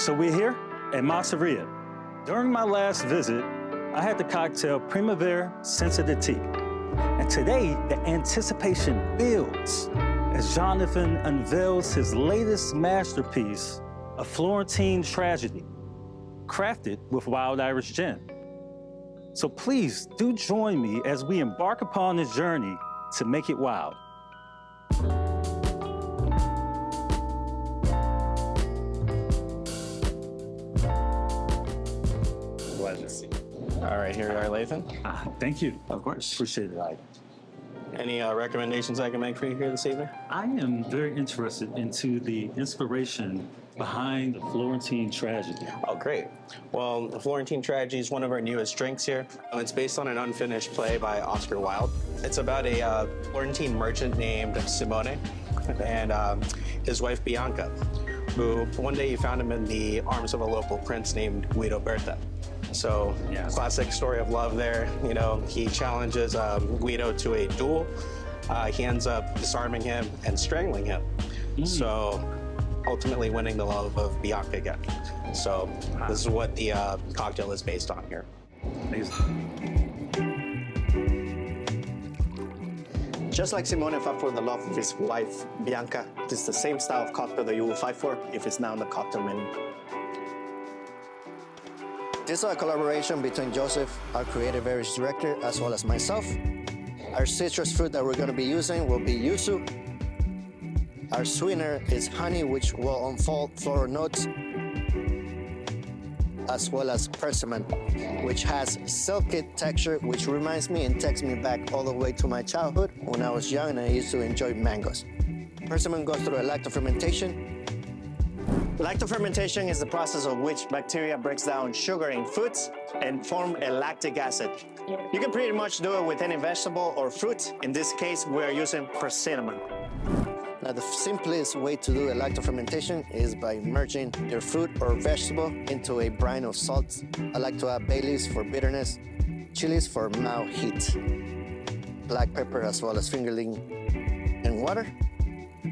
So we're here at Masseria. During my last visit, I had the cocktail Primavera Sensitive Tea. And today, the anticipation builds as Jonathan unveils his latest masterpiece, a Florentine tragedy, crafted with wild Irish gin. So please do join me as we embark upon this journey to make it wild. Pleasure. All right, here we are, Lathan. Thank you. Of course. Appreciate it. Any recommendations I can make for you here this evening? I am very interested into the inspiration behind the Florentine tragedy. Oh, great. Well, the Florentine tragedy is one of our newest drinks here. It's based on an unfinished play by Oscar Wilde. It's about a Florentine merchant named Simone and his wife Bianca, who one day he found him in the arms of a local prince named Guido Berta. So, classic story of love there. You know, he challenges Guido to a duel. He ends up disarming him and strangling him. So, ultimately winning the love of Bianca again. So, this is what the cocktail is based on here. Just like Simone fought for the love of his wife, Bianca, this is the same style of cocktail that you will fight for if it's now on the cocktail menu. This is a collaboration between Joseph, our creative areas director, as well as myself. Our citrus fruit that we're going to be using will be yuzu. Our sweetener is honey, which will unfold floral notes, as well as persimmon, which has silky texture, which reminds me and takes me back all the way to my childhood when I was young and I used to enjoy mangoes. Persimmon goes through a lactofermentation. Lactofermentation is the process of which bacteria breaks down sugar in foods and form a lactic acid. You can pretty much do it with any vegetable or fruit. In this case, we are using persimmon. Now, the simplest way to do a lactofermentation is by merging your fruit or vegetable into a brine of salts. I like to add bay leaves for bitterness, chilies for mild heat, black pepper as well as fingerling, and water.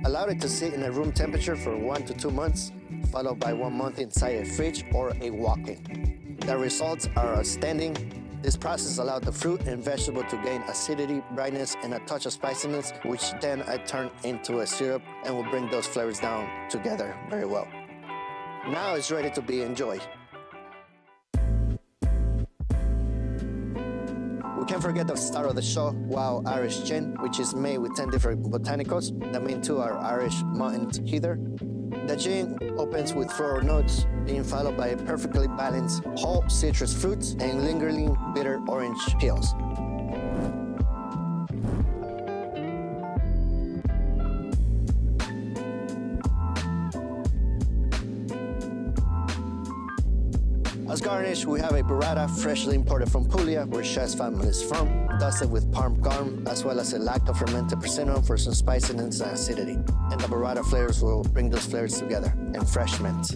Allow it to sit in a room temperature for 1 to 2 months, followed by 1 month inside a fridge or a walk-in. The results are outstanding. This process allowed the fruit and vegetable to gain acidity, brightness, and a touch of spiciness, which then I turn into a syrup and will bring those flavors down together very well. Now it's ready to be enjoyed. We can't forget the star of the show, Wild Irish Gin, which is made with 10 different botanicals. The main two are Irish mountain heather. The gin opens with floral notes, being followed by perfectly balanced whole citrus fruits and lingering bitter orange peels. As garnish, we have a burrata freshly imported from Puglia, where Chef's family is from, dusted with parm garum, as well as a lacto-fermented persimmon for some spiciness and acidity. And the burrata flavors will bring those flavors together, and fresh mint.